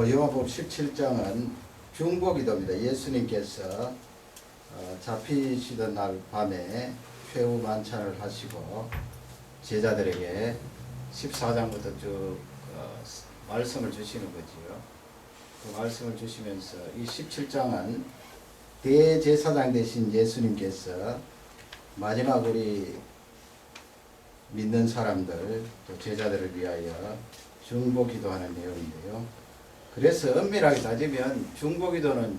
요한복음 17장은 중보기도입니다. 예수님께서 잡히시던 날 밤에 최후 만찬을 하시고 제자들에게 14장부터 쭉 말씀을 주시는 거지요. 그 말씀을 주시면서 이 17장은 대제사장 되신 예수님께서 마지막 우리 믿는 사람들 또 제자들을 위하여 중보기도하는 내용인데요. 그래서 엄밀하게 따지면 중보기도는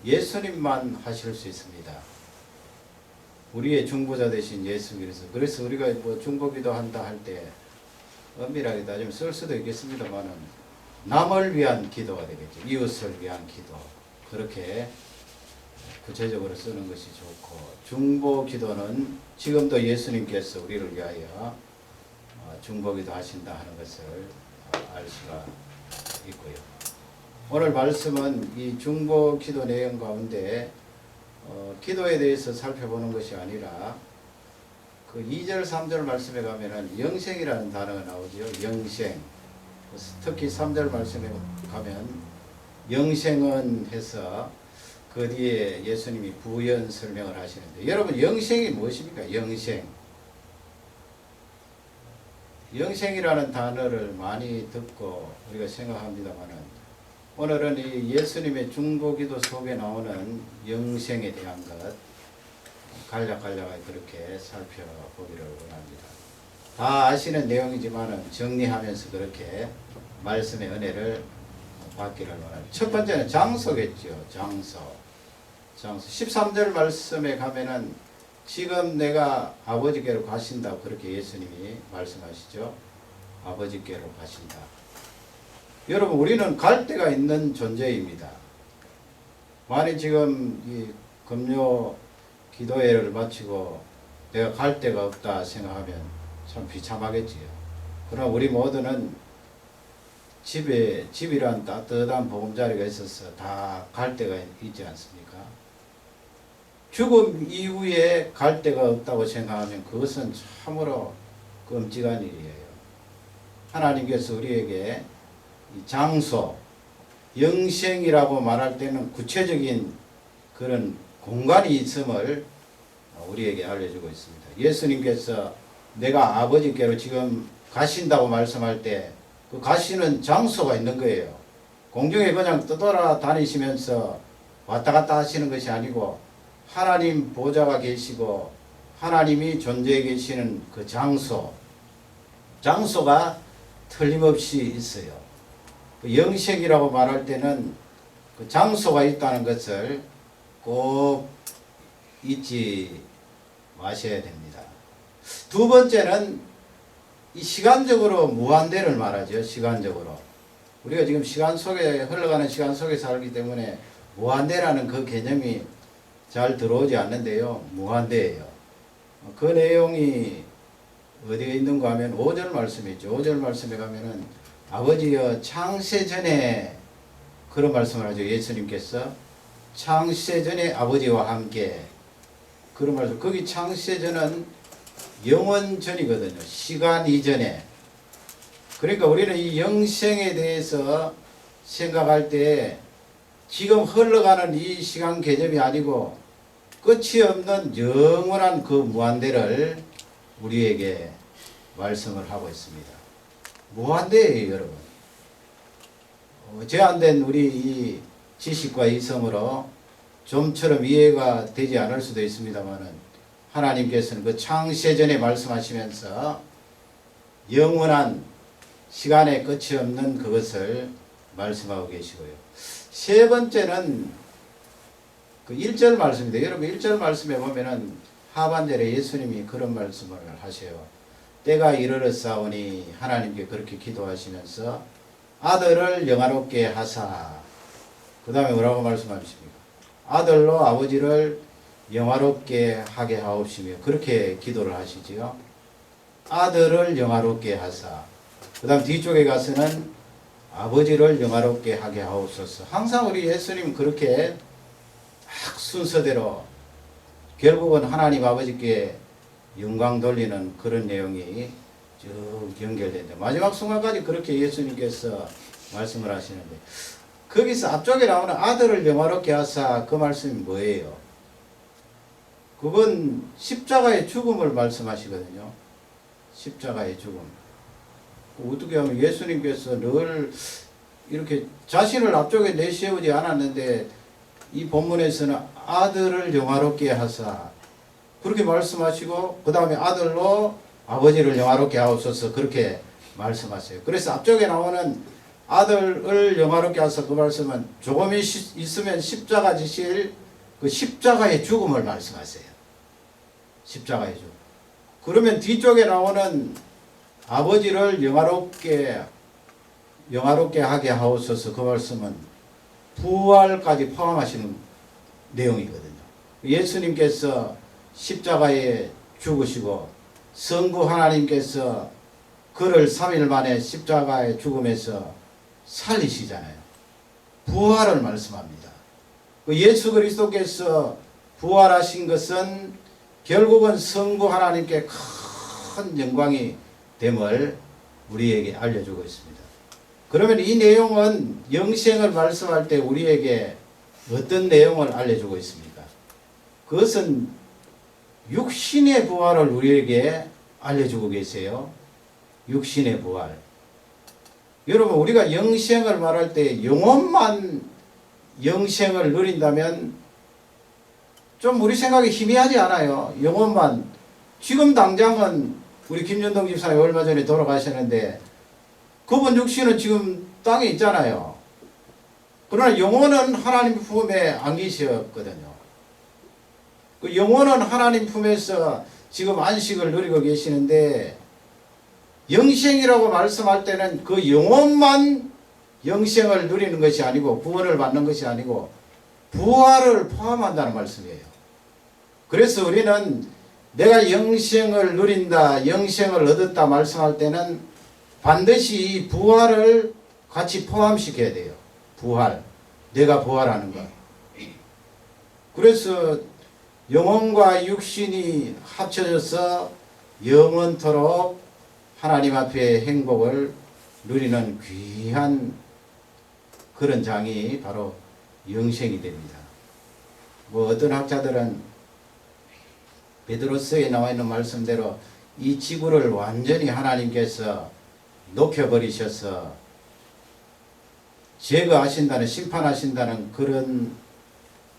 예수님만 하실 수 있습니다. 우리의 중보자 되신 예수께서. 그래서 우리가 뭐 중보기도 한다 할 때 엄밀하게 따지면 쓸 수도 있겠습니다만은 남을 위한 기도가 되겠죠. 이웃을 위한 기도. 그렇게 구체적으로 쓰는 것이 좋고, 중보기도는 지금도 예수님께서 우리를 위하여 중보기도 하신다 하는 것을 알 수가 있고요. 오늘 말씀은 이 중보기도 내용 가운데 기도에 대해서 살펴보는 것이 아니라 그 2절 3절 말씀에 가면은 영생이라는 단어가 나오죠. 영생. 특히 3절 말씀에 가면 영생은 해서 그 뒤에 예수님이 부연 설명을 하시는데, 여러분 영생이 무엇입니까? 영생. 영생이라는 단어를 많이 듣고 우리가 생각합니다만은, 오늘은 이 예수님의 중보기도 속에 나오는 영생에 대한 것 간략간략하게 그렇게 살펴보기를 원합니다. 다 아시는 내용이지만은 정리하면서 그렇게 말씀의 은혜를 받기를 원합니다. 첫 번째는 장소겠죠. 장소. 13절 말씀에 가면은 지금 내가 아버지께로 가신다, 그렇게 예수님이 말씀하시죠. 아버지께로 가신다. 여러분, 우리는 갈 데가 있는 존재입니다. 만약 지금 이 금요 기도회를 마치고 내가 갈 데가 없다 생각하면 참 비참하겠지요. 그러나 우리 모두는 집이란 따뜻한 보금자리가 있어서 다 갈 데가 있지 않습니까? 죽음 이후에 갈 데가 없다고 생각하면 그것은 참으로 끔찍한 일이에요. 하나님께서 우리에게 이 장소, 영생이라고 말할 때는 구체적인 그런 공간이 있음을 우리에게 알려주고 있습니다. 예수님께서 내가 아버지께로 지금 가신다고 말씀할 때 그 가시는 장소가 있는 거예요. 공중에 그냥 떠돌아다니시면서 왔다 갔다 하시는 것이 아니고 하나님 보좌가 계시고 하나님이 존재해 계시는 그 장소가 틀림없이 있어요. 그 영생이라고 말할 때는 그 장소가 있다는 것을 꼭 잊지 마셔야 됩니다. 두 번째는 이 시간적으로 무한대를 말하죠. 시간적으로. 우리가 지금 흘러가는 시간 속에 살기 때문에 무한대라는 그 개념이 잘 들어오지 않는데요. 무한대예요. 그 내용이 어디에 있는가 하면 5절 말씀이 있죠. 5절 말씀에 가면은 아버지여 창세 전에, 그런 말씀을 하죠. 예수님께서 창세 전에 아버지와 함께, 그런 말씀. 거기 창세 전은 영원 전이거든요. 시간 이전에. 그러니까 우리는 이 영생에 대해서 생각할 때 지금 흘러가는 이 시간 개념이 아니고 끝이 없는 영원한 그 무한대를 우리에게 말씀을 하고 있습니다. 무한대예요, 여러분. 제한된 우리 이 지식과 이성으로 좀처럼 이해가 되지 않을 수도 있습니다만은, 하나님께서는 그 창세전에 말씀하시면서 영원한 시간의 끝이 없는 그것을 말씀하고 계시고요. 세 번째는 그 1절 말씀인데, 여러분 1절 말씀에 보면은 하반절에 예수님이 그런 말씀을 하셔요. 때가 이르렀사오니, 하나님께 그렇게 기도하시면서 아들을 영화롭게 하사, 그 다음에 뭐라고 말씀하십니까? 아들로 아버지를 영화롭게 하게 하옵시며, 그렇게 기도를 하시지요. 아들을 영화롭게 하사, 그 다음 뒤쪽에 가서는 아버지를 영화롭게 하게 하옵소서. 항상 우리 예수님은 그렇게 딱 순서대로 결국은 하나님 아버지께 영광 돌리는 그런 내용이 쭉 연결된다. 마지막 순간까지 그렇게 예수님께서 말씀을 하시는데 거기서 앞쪽에 나오는 아들을 영화롭게 하사 그 말씀이 뭐예요? 그건 십자가의 죽음을 말씀하시거든요. 십자가의 죽음. 어떻게 하면 예수님께서 늘 이렇게 자신을 앞쪽에 내세우지 않았는데 이 본문에서는 아들을 영화롭게 하사 그렇게 말씀하시고 그 다음에 아들로 아버지를 영화롭게 하옵소서 그렇게 말씀하세요. 그래서 앞쪽에 나오는 아들을 영화롭게 하사 그 말씀은 조금 있으면 십자가 지실 그 십자가의 죽음을 말씀하세요. 십자가의 죽음. 그러면 뒤쪽에 나오는 아버지를 영화롭게 하게 하옵소서 그 말씀은 부활까지 포함하시는 내용이거든요. 예수님께서 십자가에 죽으시고 성부 하나님께서 그를 3일 만에 십자가의 죽음에서 살리시잖아요. 부활을 말씀합니다. 예수 그리스도께서 부활하신 것은 결국은 성부 하나님께 큰 영광이 됨을 우리에게 알려주고 있습니다. 그러면 이 내용은 영생을 말씀할 때 우리에게 어떤 내용을 알려주고 있습니까? 그것은 육신의 부활을 우리에게 알려주고 계세요. 육신의 부활. 여러분 우리가 영생을 말할 때 영혼만 영생을 누린다면 좀 우리 생각에 희미하지 않아요. 영혼만. 지금 당장은 우리 김전동 집사님 얼마 전에 돌아가셨는데 그분 육신은 지금 땅에 있잖아요. 그러나 영혼은 하나님 품에 안 계셨거든요. 그 영혼은 하나님 품에서 지금 안식을 누리고 계시는데 영생이라고 말씀할 때는 그 영혼만 영생을 누리는 것이 아니고 구원을 받는 것이 아니고 부활을 포함한다는 말씀이에요. 그래서 우리는 내가 영생을 누린다, 영생을 얻었다 말씀할 때는 반드시 이 부활을 같이 포함시켜야 돼요. 부활. 내가 부활하는 것. 그래서 영혼과 육신이 합쳐져서 영원토록 하나님 앞에 행복을 누리는 귀한 그런 장이 바로 영생이 됩니다. 뭐 어떤 학자들은 베드로서에 나와 있는 말씀대로 이 지구를 완전히 하나님께서 녹여버리셔서 제거하신다는 심판하신다는 그런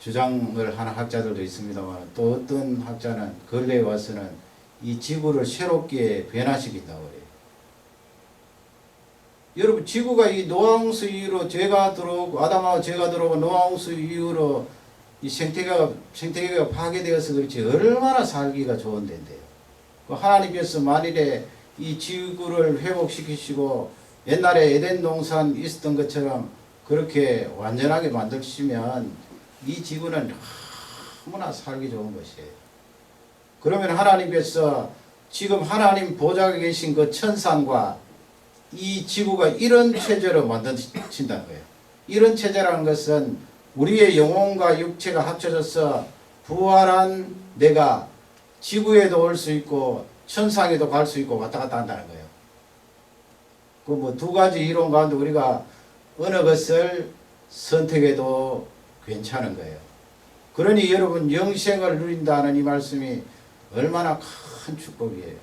주장을 하는 학자들도 있습니다만 또 어떤 학자는 근래에 와서는 이 지구를 새롭게 변화시킨다고 그래요. 여러분 지구가 이 노아홍수 이후로 죄가 들어오고 아담하고 죄가 들어오고 노아홍수 이후로 이 생태계가 파괴되어서 그렇지 얼마나 살기가 좋은 데인데요. 하나님께서 만일에 이 지구를 회복시키시고 옛날에 에덴 동산 있었던 것처럼 그렇게 완전하게 만드시면 이 지구는 너무나 살기 좋은 것이에요. 그러면 하나님께서 지금 하나님 보좌에 계신 그 천상과 이 지구가 이런 체제로 만드신다는 거예요. 이런 체제라는 것은 우리의 영혼과 육체가 합쳐져서 부활한 내가 지구에도 올 수 있고 천상에도 갈 수 있고 왔다 갔다 한다는 거예요. 그 뭐 두 가지 이론 가운데 우리가 어느 것을 선택해도 괜찮은 거예요. 그러니 여러분 영생을 누린다는 이 말씀이 얼마나 큰 축복이에요.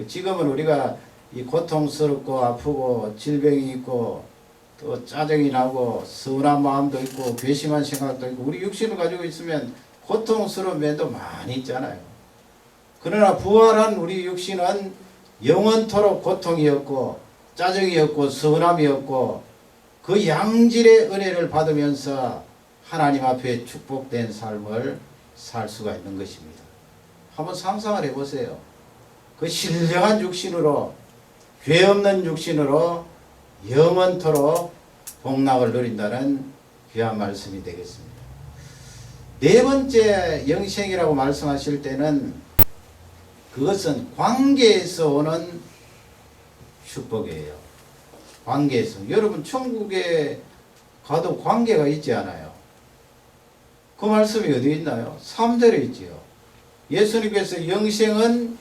지금은 우리가 이 고통스럽고 아프고 질병이 있고 또 짜증이 나고 서운한 마음도 있고 괘씸한 생각도 있고 우리 육신을 가지고 있으면 고통스러운 면도 많이 있잖아요. 그러나 부활한 우리 육신은 영원토록 고통이 없고 짜증이 없고 서운함이 없고 그 양질의 은혜를 받으면서 하나님 앞에 축복된 삶을 살 수가 있는 것입니다. 한번 상상을 해보세요. 그 신령한 육신으로 죄 없는 육신으로 영원토록 복락을 누린다는 귀한 말씀이 되겠습니다. 네 번째 영생이라고 말씀하실 때는 그것은 관계에서 오는 축복이에요. 관계에서. 여러분 천국에 가도 관계가 있지 않아요. 그 말씀이 어디 있나요? 3절에 있지요. 예수님께서 영생은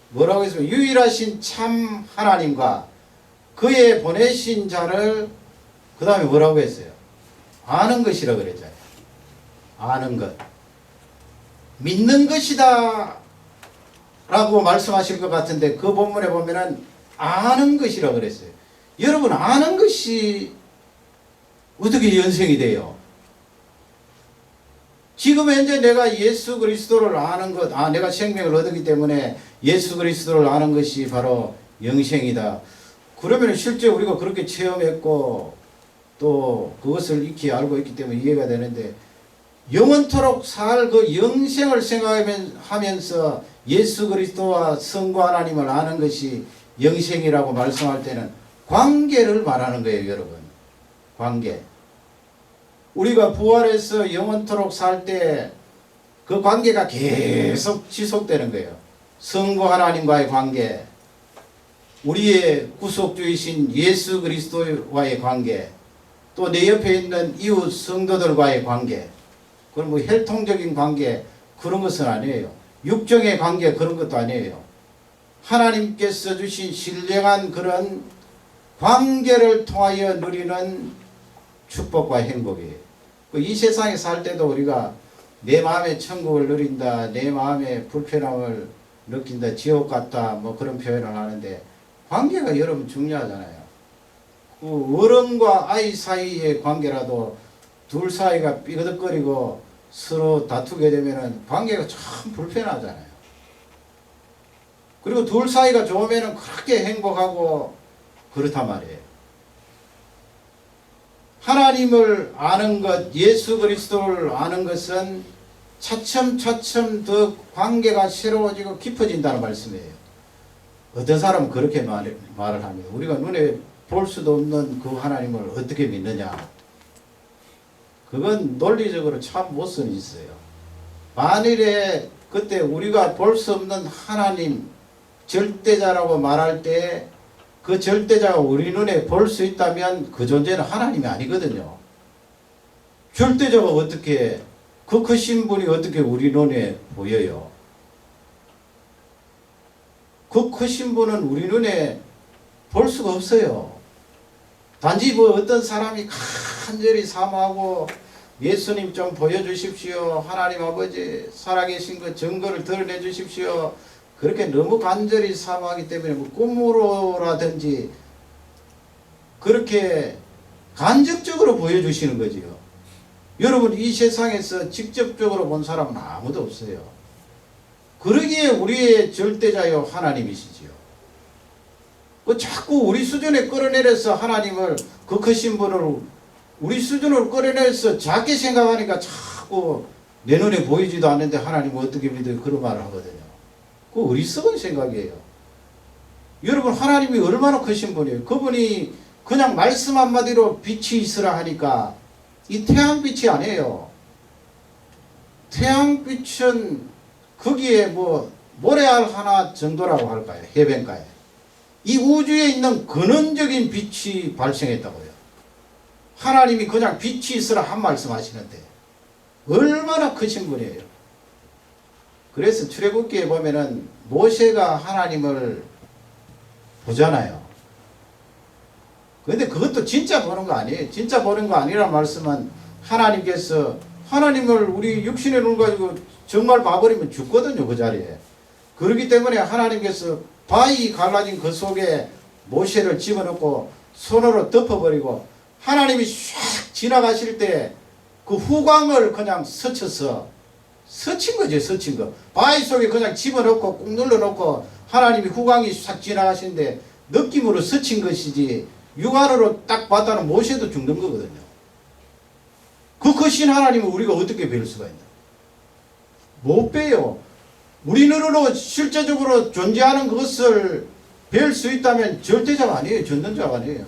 뭐라고 했습니까? 유일하신 참 하나님과 그의 보내신 자를 그 다음에 뭐라고 했어요? 아는 것이라 그랬잖아요. 아는 것. 믿는 것이다 라고 말씀하실 것 같은데 그 본문에 보면은 아는 것이라 그랬어요. 여러분 아는 것이 어떻게 연생이 돼요? 지금 현재 내가 예수 그리스도를 아는 것, 내가 생명을 얻었기 때문에 예수 그리스도를 아는 것이 바로 영생이다. 그러면 실제 우리가 그렇게 체험했고 또 그것을 익히 알고 있기 때문에 이해가 되는데 영원토록 살 그 영생을 생각하면서 예수 그리스도와 성부 하나님을 아는 것이 영생이라고 말씀할 때는 관계를 말하는 거예요, 여러분. 관계. 우리가 부활해서 영원토록 살 때 그 관계가 계속 지속되는 거예요. 성부 하나님과의 관계, 우리의 구속주이신 예수 그리스도와의 관계, 또 내 옆에 있는 이웃 성도들과의 관계, 그건 뭐 혈통적인 관계 그런 것은 아니에요. 육정의 관계 그런 것도 아니에요. 하나님께서 주신 신령한 그런 관계를 통하여 누리는 축복과 행복이에요. 이 세상에 살 때도 우리가 내 마음에 천국을 누린다, 내 마음에 불편함을 느낀다, 지옥 같다, 뭐 그런 표현을 하는데 관계가 여러분 중요하잖아요. 그 어른과 아이 사이의 관계라도 둘 사이가 삐그덕거리고 서로 다투게 되면은 관계가 참 불편하잖아요. 그리고 둘 사이가 좋으면은 그렇게 행복하고 그렇단 말이에요. 하나님을 아는 것, 예수 그리스도를 아는 것은 차츰차츰 더 관계가 새로워지고 깊어진다는 말씀이에요. 어떤 사람은 그렇게 말을 합니다. 우리가 눈에 볼 수도 없는 그 하나님을 어떻게 믿느냐. 그건 논리적으로 참 모순이 있어요. 만일에 그때 우리가 볼 수 없는 하나님, 절대자라고 말할 때 그 절대자가 우리 눈에 볼 수 있다면 그 존재는 하나님이 아니거든요. 절대자가 어떻게, 그 크신 분이 어떻게 우리 눈에 보여요? 그 크신 분은 우리 눈에 볼 수가 없어요. 단지 뭐 어떤 사람이 간절히 사모하고 예수님 좀 보여주십시오. 하나님 아버지 살아계신 그 증거를 드러내 주십시오. 그렇게 너무 간절히 사모하기 때문에 뭐 꿈으로라든지 그렇게 간접적으로 보여주시는 거지요. 여러분 이 세상에서 직접적으로 본 사람은 아무도 없어요. 그러기에 우리의 절대자요 하나님이시지요. 자꾸 우리 수준에 끌어내려서 하나님을 그 크신 분을 우리 수준으로 끌어내려서 작게 생각하니까 자꾸 내 눈에 보이지도 않는데 하나님을 어떻게 믿어요? 그런 말을 하거든요. 그 어리석은 생각이에요. 여러분 하나님이 얼마나 크신 분이에요. 그분이 그냥 말씀 한마디로 빛이 있으라 하니까 이 태양빛이 아니에요. 태양빛은 거기에 뭐 모래알 하나 정도라고 할까요? 해변가에. 이 우주에 있는 근원적인 빛이 발생했다고요. 하나님이 그냥 빛이 있으라 한 말씀 하시는데 얼마나 크신 분이에요. 그래서 출애굽기에 보면은 모세가 하나님을 보잖아요. 그런데 그것도 진짜 보는 거 아니에요. 진짜 보는 거 아니란 말씀은 하나님께서 하나님을 우리 육신의 눈 가지고 정말 봐버리면 죽거든요. 그 자리에. 그렇기 때문에 하나님께서 바위 갈라진 그 속에 모세를 집어넣고 손으로 덮어버리고 하나님이 샥 지나가실 때 그 후광을 그냥 스쳐서 스친 거죠. 스친 거. 바위 속에 그냥 집어넣고 꾹 눌러놓고 하나님이 후광이 싹 지나가시는데 느낌으로 스친 것이지 육안으로 딱 봤다는 모세도 죽는 거거든요. 그 크신 하나님을 우리가 어떻게 배울 수가 있나? 못 배요. 우리 눈으로 실제적으로 존재하는 그것을 배울 수 있다면 절대자가 아니에요. 전능자가 아니에요.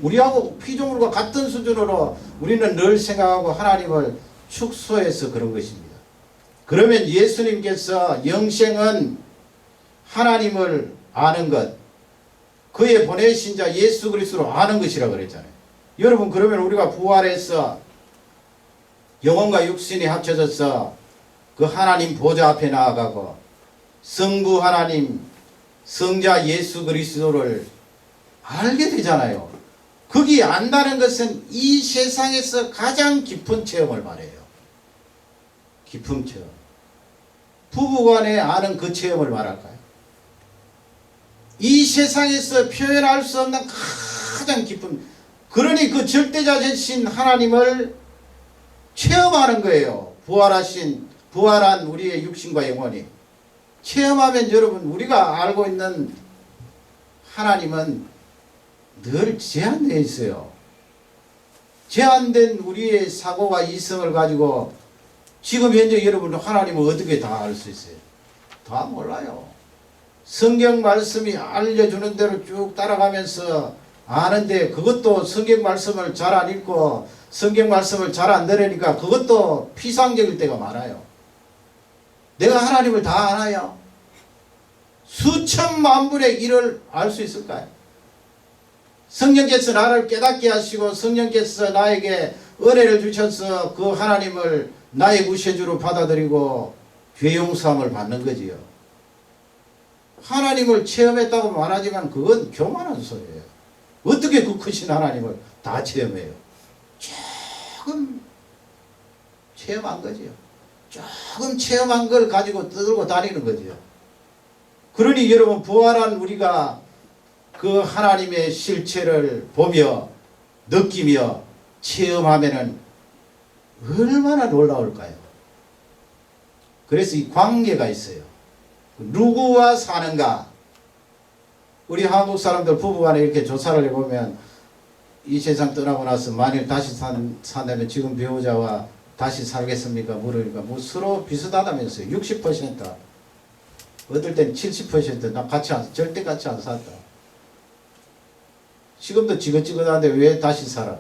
우리하고 피조물과 같은 수준으로 우리는 늘 생각하고 하나님을 축소해서 그런 것입니다. 그러면 예수님께서 영생은 하나님을 아는 것, 그의 보내신 자 예수 그리스도를 아는 것이라고 그랬잖아요. 여러분 그러면 우리가 부활해서 영혼과 육신이 합쳐져서 그 하나님 보좌 앞에 나아가고 성부 하나님, 성자 예수 그리스도를 알게 되잖아요. 거기 안다는 것은 이 세상에서 가장 깊은 체험을 말해요. 깊은 체험. 부부간에 아는 그 체험을 말할까요? 이 세상에서 표현할 수 없는 가장 깊은, 그러니 그 절대자신 하나님을 체험하는 거예요. 부활한 우리의 육신과 영혼이. 체험하면 여러분, 우리가 알고 있는 하나님은 늘 제한되어 있어요. 제한된 우리의 사고와 이성을 가지고 지금 현재 여러분 하나님을 어떻게 다 알 수 있어요? 다 몰라요. 성경 말씀이 알려주는 대로 쭉 따라가면서 아는데, 그것도 성경 말씀을 잘 안 읽고 성경 말씀을 잘 안 들으니까 그것도 피상적일 때가 많아요. 내가 하나님을 다 아나요? 수천만 분의 1을 알 수 있을까요? 성령께서 나를 깨닫게 하시고 성령께서 나에게 은혜를 주셔서 그 하나님을 나의 구세주로 받아들이고 죄 용서함을 받는 거지요. 하나님을 체험했다고 말하지만 그건 교만한 소리예요. 어떻게 그 크신 하나님을 다 체험해요? 조금 체험한 거지요. 조금 체험한 걸 가지고 떠들고 다니는 거지요. 그러니 여러분, 부활한 우리가 그 하나님의 실체를 보며 느끼며 체험하면은 얼마나 놀라울까요? 그래서 이 관계가 있어요. 누구와 사는가? 우리 한국 사람들 부부간에 이렇게 조사를 해보면 이 세상 떠나고 나서 만일 다시 산다면 지금 배우자와 다시 살겠습니까? 물으니까 뭐 서로 비슷하다면서요. 60%. 어떨 땐 70% 나 절대 같이 안 산다. 지금도 지긋지긋한데 왜 다시 살아?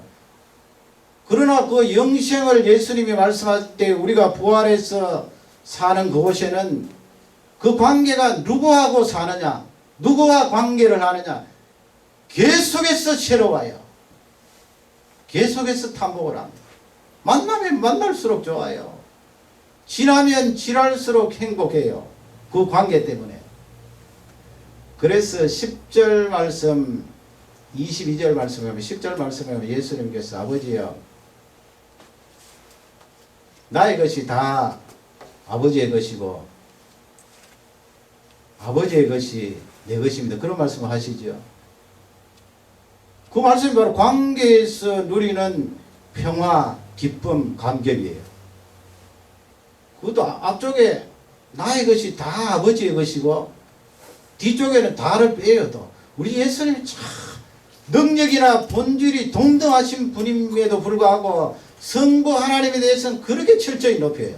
그러나 그 영생을 예수님이 말씀할 때 우리가 부활해서 사는 그곳에는 그 관계가 누구하고 사느냐, 누구와 관계를 하느냐, 계속해서 새로워요. 계속해서 탐복을 합니다. 만나면 만날수록 좋아요. 지나면 지날수록 행복해요. 그 관계 때문에. 그래서 10절 말씀, 22절 말씀에 보면, 10절 말씀에 보면 예수님께서 아버지여, 나의 것이 다 아버지의 것이고 아버지의 것이 내 것입니다. 그런 말씀을 하시죠. 그 말씀이 바로 관계에서 누리는 평화, 기쁨, 감격이에요. 그것도 앞쪽에 나의 것이 다 아버지의 것이고 뒤쪽에는 다를 빼요. 또 우리 예수님이 참 능력이나 본질이 동등하신 분임에도 불구하고 성부 하나님에 대해서는 그렇게 철저히 높여요.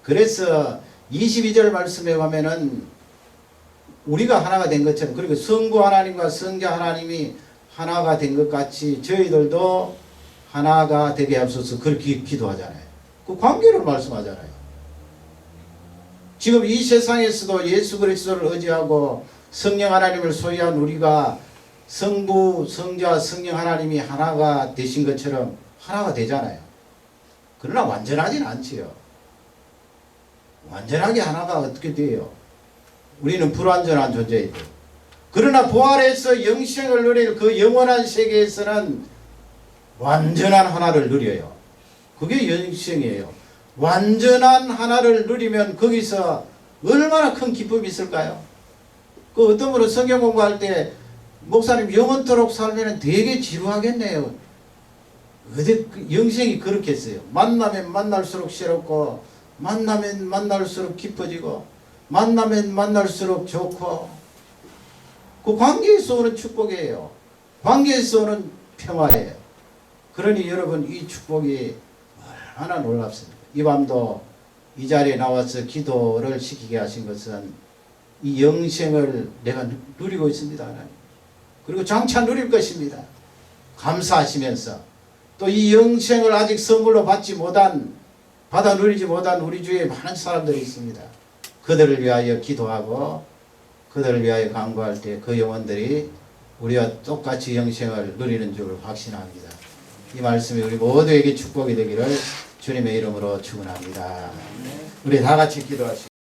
그래서 22절 말씀에 가면은 우리가 하나가 된 것처럼, 그리고 성부 하나님과 성자 하나님이 하나가 된 것 같이 저희들도 하나가 되게 하소서, 그렇게 기도하잖아요. 그 관계를 말씀하잖아요. 지금 이 세상에서도 예수 그리스도를 의지하고 성령 하나님을 소유한 우리가 성부, 성자, 성령 하나님이 하나가 되신 것처럼 하나가 되잖아요. 그러나 완전하진 않지요. 완전하게 하나가 어떻게 돼요? 우리는 불완전한 존재이고. 그러나 부활해서 영생을 누릴 그 영원한 세계에서는 완전한 하나를 누려요. 그게 영생이에요. 완전한 하나를 누리면 거기서 얼마나 큰 기쁨이 있을까요? 그 어떤 분은 성경 공부할 때 목사님 영원토록 살면 되게 지루하겠네요. 어디 영생이 그렇게 했어요. 만나면 만날수록 새롭고 만나면 만날수록 깊어지고 만나면 만날수록 좋고, 그 관계에서 오는 축복이에요. 관계에서 오는 평화예요. 그러니 여러분, 이 축복이 얼마나 놀랍습니다. 이 밤도 이 자리에 나와서 기도를 시키게 하신 것은 이 영생을 내가 누리고 있습니다, 하나님. 그리고 장차 누릴 것입니다. 감사하시면서 또 이 영생을 아직 선물로 받아 누리지 못한 우리 주위에 많은 사람들이 있습니다. 그들을 위하여 기도하고 그들을 위하여 간구할 때 그 영혼들이 우리와 똑같이 영생을 누리는 줄 확신합니다. 이 말씀이 우리 모두에게 축복이 되기를 주님의 이름으로 축원합니다. 우리 다 같이 기도하시죠.